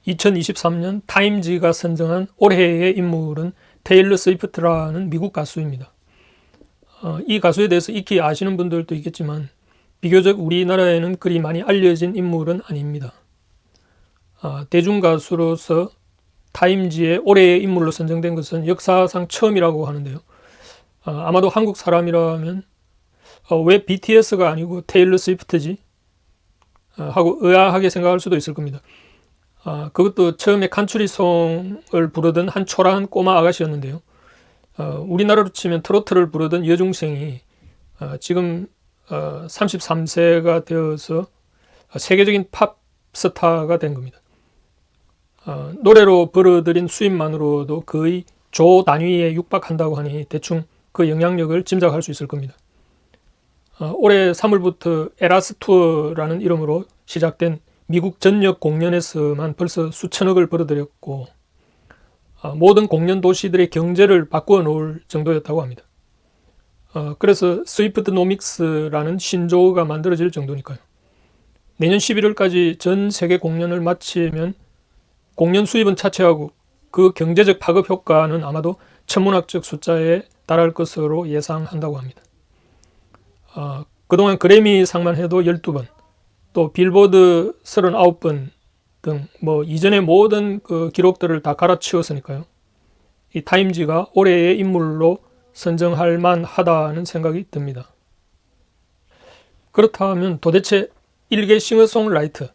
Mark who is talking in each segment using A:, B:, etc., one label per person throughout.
A: (2023년) 타임지가 선정한 올해의 인물은 테일러 스위프트라는 미국 가수입니다. 이 가수에 대해서 익히 아시는 분들도 있겠지만 비교적 우리나라에는 그리 많이 알려진 인물은 아닙니다. 대중가수로서 타임지의 올해의 인물로 선정된 것은 역사상 처음이라고 하는데요. 아마도 한국 사람이라면 왜 BTS가 아니고 테일러 스위프트지? 하고 의아하게 생각할 수도 있을 겁니다. 그것도 처음에 칸츄리송을 부르던 한 초라한 꼬마 아가씨였는데요. 우리나라로 치면 트로트를 부르던 여중생이 지금 33세가 되어서 세계적인 팝 스타가 된 겁니다. 노래로 벌어들인 수입만으로도 거의 조 단위에 육박한다고 하니 대충 그 영향력을 짐작할 수 있을 겁니다. 올해 3월부터 에라스 투어라는 이름으로 시작된 미국 전역 공연에서만 벌써 수천억을 벌어들였고 모든 공연 도시들의 경제를 바꾸어 놓을 정도였다고 합니다. 그래서 스위프트노믹스라는 신조어가 만들어질 정도니까요. 내년 11월까지 전 세계 공연을 마치면 공연 수입은 차치하고 그 경제적 파급 효과는 아마도 천문학적 숫자에 달할 것으로 예상한다고 합니다. 그동안 그래미상만 해도 12번, 또 빌보드 39번 등 이전의 모든 그 기록들을 다 갈아치웠으니까요. 이 타임지가 올해의 인물로 선정할 만하다는 생각이 듭니다. 그렇다면 도대체 일개 싱어송라이터,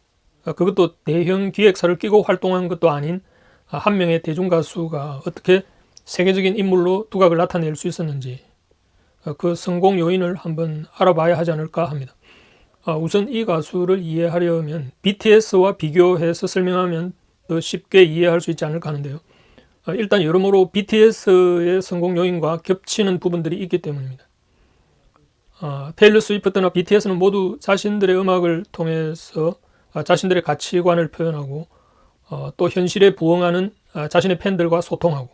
A: 그것도 대형 기획사를 끼고 활동한 것도 아닌 한 명의 대중가수가 어떻게 세계적인 인물로 두각을 나타낼 수 있었는지 그 성공 요인을 한번 알아봐야 하지 않을까 합니다. 우선 이 가수를 이해하려면 BTS와 비교해서 설명하면 더 쉽게 이해할 수 있지 않을까 하는데요. 일단 여러모로 BTS의 성공 요인과 겹치는 부분들이 있기 때문입니다. 테일러 스위프트나 BTS는 모두 자신들의 음악을 통해서 자신들의 가치관을 표현하고 또 현실에 부응하는 자신의 팬들과 소통하고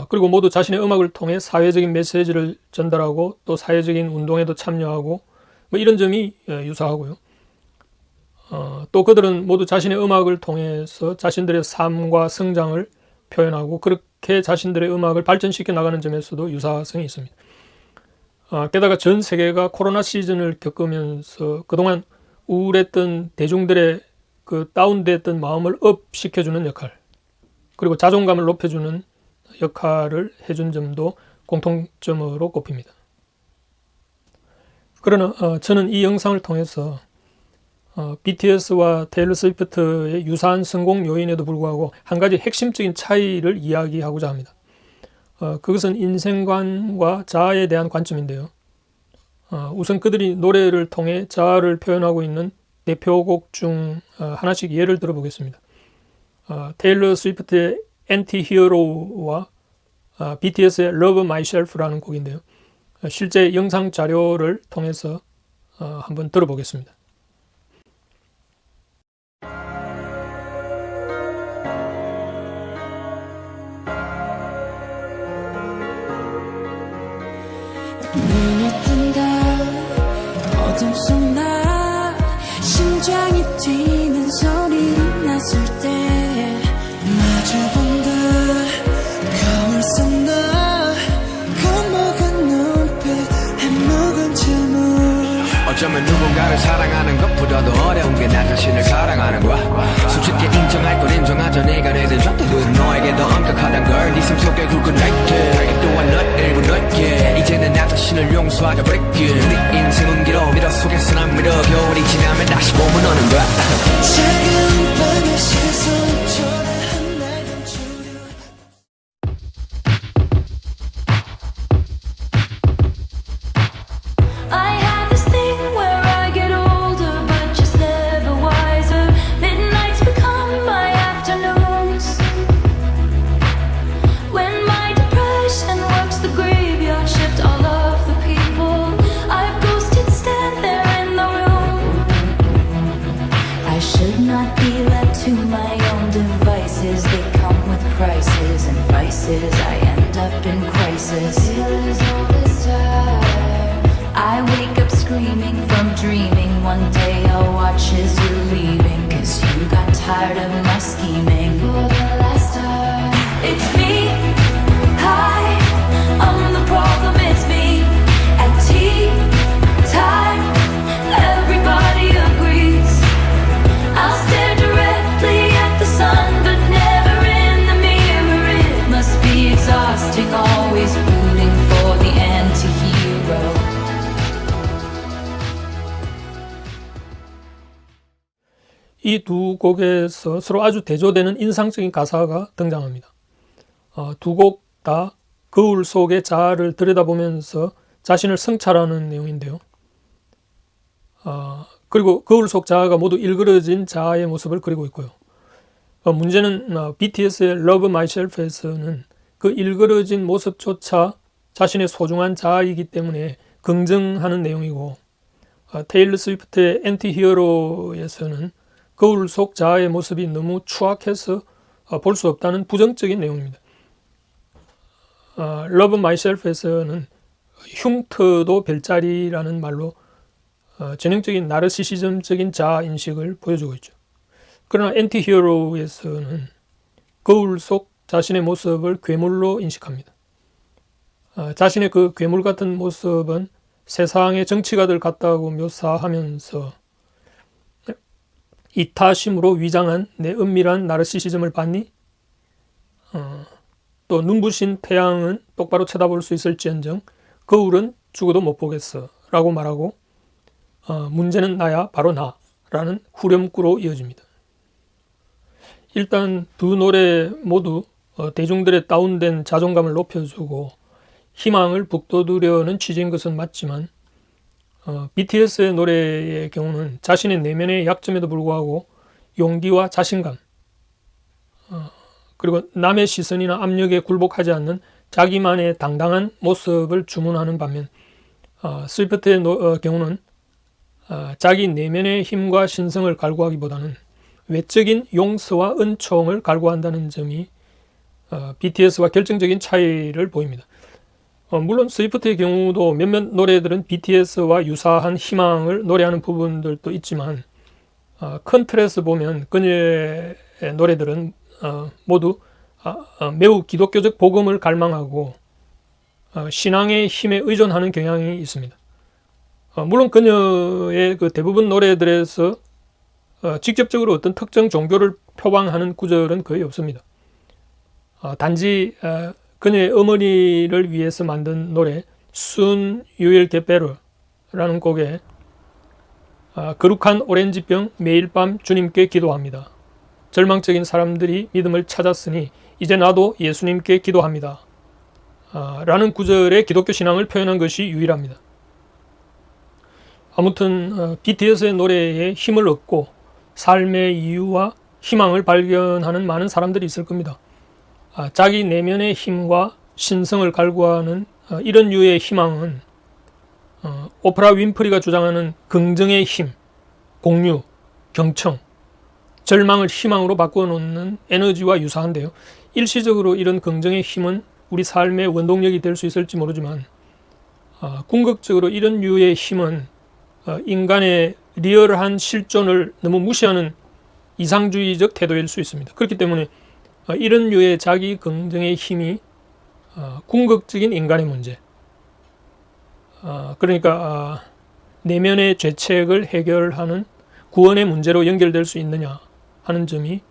A: 그리고 모두 자신의 음악을 통해 사회적인 메시지를 전달하고 또 사회적인 운동에도 참여하고 이런 점이 유사하고요. 또 그들은 모두 자신의 음악을 통해서 자신들의 삶과 성장을 표현하고 그렇게 자신들의 음악을 발전시켜 나가는 점에서도 유사성이 있습니다. 게다가 전 세계가 코로나 시즌을 겪으면서 그동안 우울했던 대중들의 그 다운됐던 마음을 업 시켜주는 역할, 그리고 자존감을 높여주는 역할을 해준 점도 공통점으로 꼽힙니다. 그러나 저는 이 영상을 통해서 BTS와 테일러 스위프트의 유사한 성공 요인에도 불구하고 한 가지 핵심적인 차이를 이야기하고자 합니다. 그것은 인생관과 자아에 대한 관점인데요. 우선 그들이 노래를 통해 자아를 표현하고 있는 대표곡 중 하나씩 예를 들어보겠습니다. 테일러 스위프트의 Anti-Hero와 BTS의 Love Myself라는 곡인데요. 실제 영상 자료를 통해서 한번 들어보겠습니다.
B: 눈이 뜬다 어둠 속 나 심장이 뛰는 소리가 났을 때 마주본다 거울 속 나 겁먹은 눈빛 해묵은 침묵
C: 어쩌면 누군가를 사랑하는 것보다도 어려운 게 나 자신을 사랑하는 거야. 솔직히 인정할 건 인정하자. 네가 내든 잣대들은 너에게 더 엄격하단 걸. 네 삶 속에 굵은 날개 또한 널 일부 넓게 이제는 나 자신을 용서하자 break it. 네 인생은 길어 미러 속에서 난 미러 겨울이 지나면 다시 봄은 오는 거야.
B: 작은 밤의 시선 초라한 날 감추려
D: I have this thing where I get older, but just never wiser. Midnights become my afternoons. When my depression works the graveyard shift, all of the people I've ghosted stand there in the room. I should not be left to my prices and vices. I end up in crisis. All this time. I wake up screaming from dreaming. One day I'll watch as you're leaving, 'cause you got tired of my scheming. For the last time, it's me. Hi, I'm the problem, it's me. At tea time, everybody agrees. I'll stare directly at the sun, but never in the mirror. It must be exhausting, always rooting for the anti-hero.
A: 이 두 곡에서 서로 아주 대조되는 인상적인 가사가 등장합니다. 두 곡 다 거울 속의 자아를 들여다보면서 자신을 성찰하는 내용인데요. 그리고 거울 속 자아가 모두 일그러진 자아의 모습을 그리고 있고요. 문제는 BTS의 Love Myself에서는 그 일그러진 모습조차 자신의 소중한 자아이기 때문에 긍정하는 내용이고, 테일러 스위프트의 엔티히어로에서는 거울 속 자아의 모습이 너무 추악해서 볼 수 없다는 부정적인 내용입니다. Love Myself에서는 흉터도 별자리라는 말로 전형적인 나르시시즘적인 자아 인식을 보여주고 있죠. 그러나 엔티히어로에서는 거울 속 자신의 모습을 괴물로 인식합니다. 자신의 그 괴물 같은 모습은 세상의 정치가들 같다고 묘사하면서 이타심으로 위장한 내 은밀한 나르시시즘을 봤니? 또 눈부신 태양은 똑바로 쳐다볼 수 있을지언정 거울은 죽어도 못 보겠어 라고 말하고, 문제는 나야, 바로 나 라는 후렴구로 이어집니다. 일단 두 노래 모두 대중들의 다운된 자존감을 높여주고 희망을 북돋우려는 취지인 것은 맞지만, BTS의 노래의 경우는 자신의 내면의 약점에도 불구하고 용기와 자신감, 그리고 남의 시선이나 압력에 굴복하지 않는 자기만의 당당한 모습을 주문하는 반면, 스위프트의 경우는 자기 내면의 힘과 신성을 갈구하기보다는 외적인 용서와 은총을 갈구한다는 점이 BTS와 결정적인 차이를 보입니다. 물론 스위프트의 경우도 몇몇 노래들은 BTS와 유사한 희망을 노래하는 부분들도 있지만, 큰 틀에서 보면 그녀의 노래들은 모두 매우 기독교적 복음을 갈망하고 신앙의 힘에 의존하는 경향이 있습니다. 물론 그녀의 그 대부분 노래들에서 직접적으로 어떤 특정 종교를 표방하는 구절은 거의 없습니다. 단지 그녀의 어머니를 위해서 만든 노래 Soon You Will Get Better라는 곡에 거룩한 오렌지병 매일 밤 주님께 기도합니다. 절망적인 사람들이 믿음을 찾았으니 이제 나도 예수님께 기도합니다. 라는 구절의 기독교 신앙을 표현한 것이 유일합니다. 아무튼 BTS의 노래에 힘을 얻고 삶의 이유와 희망을 발견하는 많은 사람들이 있을 겁니다. 자기 내면의 힘과 신성을 갈구하는 이런 류의 희망은 오프라 윈프리가 주장하는 긍정의 힘, 공유, 경청, 절망을 희망으로 바꿔놓는 에너지와 유사한데요. 일시적으로 이런 긍정의 힘은 우리 삶의 원동력이 될 수 있을지 모르지만, 궁극적으로 이런 류의 힘은 인간의 리얼한 실존을 너무 무시하는 이상주의적 태도일 수 있습니다. 그렇기 때문에 이런 류의 자기 긍정의 힘이 궁극적인 인간의 문제, 그러니까 내면의 죄책을 해결하는 구원의 문제로 연결될 수 있느냐 하는 점이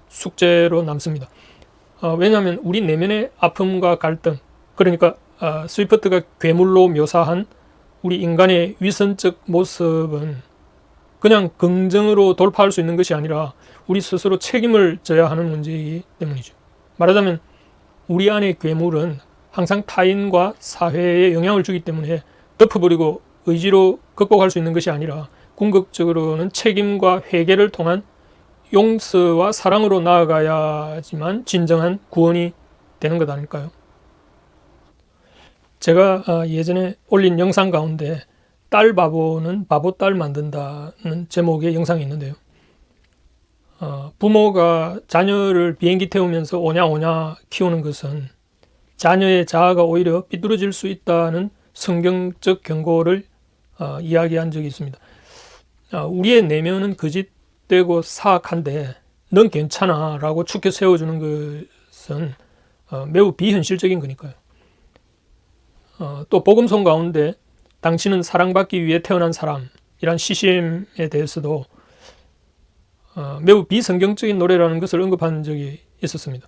A: 숙제로 남습니다. 왜냐하면 우리 내면의 아픔과 갈등, 그러니까 스위프트가 괴물로 묘사한 우리 인간의 위선적 모습은 그냥 긍정으로 돌파할 수 있는 것이 아니라 우리 스스로 책임을 져야 하는 문제이기 때문이죠. 말하자면 우리 안의 괴물은 항상 타인과 사회에 영향을 주기 때문에 덮어버리고 의지로 극복할 수 있는 것이 아니라 궁극적으로는 책임과 회개를 통한 용서와 사랑으로 나아가야지만 진정한 구원이 되는 것 아닐까요? 제가 예전에 올린 영상 가운데 딸 바보는 바보 딸 만든다는 제목의 영상이 있는데요. 부모가 자녀를 비행기 태우면서 오냐오냐 키우는 것은 자녀의 자아가 오히려 삐뚤어질 수 있다는 성경적 경고를 이야기한 적이 있습니다. 우리의 내면은 거짓되고 사악한데 넌 괜찮아 라고 축켜 세워주는 것은 매우 비현실적인 거니까요. 또 복음송 가운데 당신은 사랑받기 위해 태어난 사람이란 시심에 대해서도 매우 비성경적인 노래라는 것을 언급한 적이 있었습니다.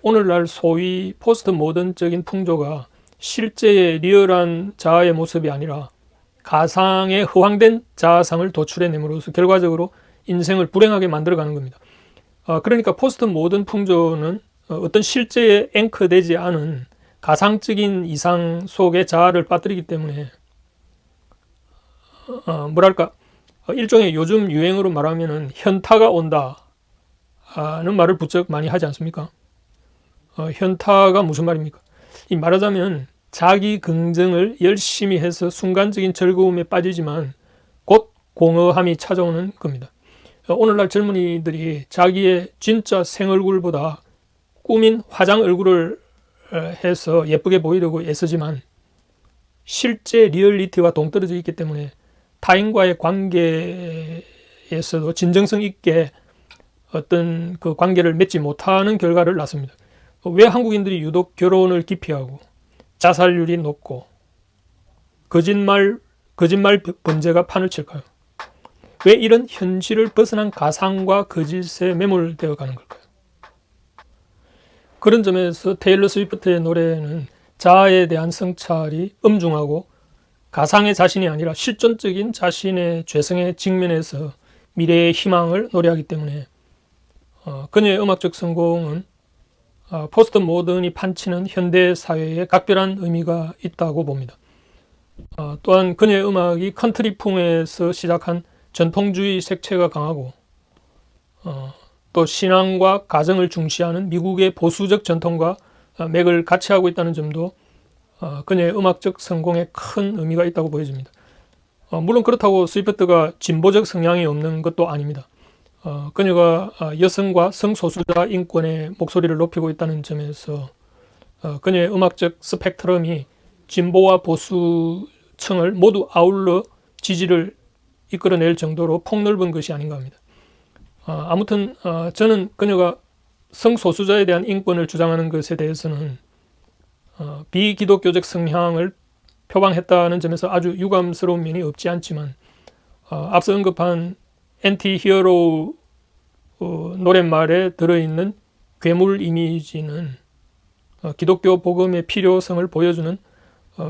A: 오늘날 소위 포스트 모던적인 풍조가 실제의 리얼한 자아의 모습이 아니라 가상의 허황된 자아상을 도출해냄으로써 결과적으로 인생을 불행하게 만들어가는 겁니다. 그러니까 포스트 모던 풍조는 어떤 실제에 앵커되지 않은 가상적인 이상 속에 자아를 빠뜨리기 때문에 뭐랄까 일종의 요즘 유행으로 말하면은 현타가 온다 하는 말을 부쩍 많이 하지 않습니까? 현타가 무슨 말입니까? 이 말하자면 자기 긍정을 열심히 해서 순간적인 즐거움에 빠지지만 곧 공허함이 찾아오는 겁니다. 오늘날 젊은이들이 자기의 진짜 생얼굴보다 꾸민 화장 얼굴을 해서 예쁘게 보이려고 애쓰지만 실제 리얼리티와 동떨어져 있기 때문에 타인과의 관계에서도 진정성 있게 어떤 그 관계를 맺지 못하는 결과를 낳습니다. 왜 한국인들이 유독 결혼을 기피하고 자살률이 높고 거짓말 범죄가 판을 칠까요? 왜 이런 현실을 벗어난 가상과 거짓에 매몰되어 가는 걸까요? 그런 점에서 테일러 스위프트의 노래는 자아에 대한 성찰이 엄중하고 가상의 자신이 아니라 실존적인 자신의 죄성에 직면해서 미래의 희망을 노래하기 때문에 그녀의 음악적 성공은 포스트 모던이 판치는 현대 사회에 각별한 의미가 있다고 봅니다. 또한 그녀의 음악이 컨트리풍에서 시작한 전통주의 색채가 강하고 또 신앙과 가정을 중시하는 미국의 보수적 전통과 맥을 같이 하고 있다는 점도 그녀의 음악적 성공에 큰 의미가 있다고 보여집니다. 물론 그렇다고 스위프트가 진보적 성향이 없는 것도 아닙니다. 그녀가 여성과 성소수자 인권의 목소리를 높이고 있다는 점에서 그녀의 음악적 스펙트럼이 진보와 보수층을 모두 아울러 지지를 이끌어낼 정도로 폭넓은 것이 아닌가 합니다. 아무튼 저는 그녀가 성소수자에 대한 인권을 주장하는 것에 대해서는 비기독교적 성향을 표방했다는 점에서 아주 유감스러운 면이 없지 않지만 앞서 언급한 엔티 히어로 노랫말에 들어있는 괴물 이미지는 기독교 복음의 필요성을 보여주는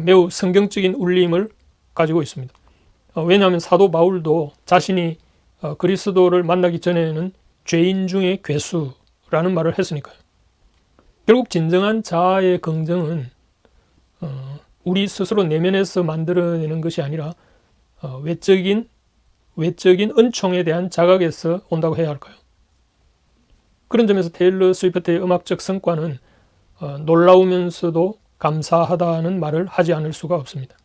A: 매우 성경적인 울림을 가지고 있습니다. 왜냐하면 사도 바울도 자신이 그리스도를 만나기 전에는 죄인 중에 괴수라는 말을 했으니까요. 결국 진정한 자아의 긍정은 우리 스스로 내면에서 만들어내는 것이 아니라 외적인 은총에 대한 자각에서 온다고 해야 할까요? 그런 점에서 테일러 스위프트의 음악적 성과는 놀라우면서도 감사하다는 말을 하지 않을 수가 없습니다.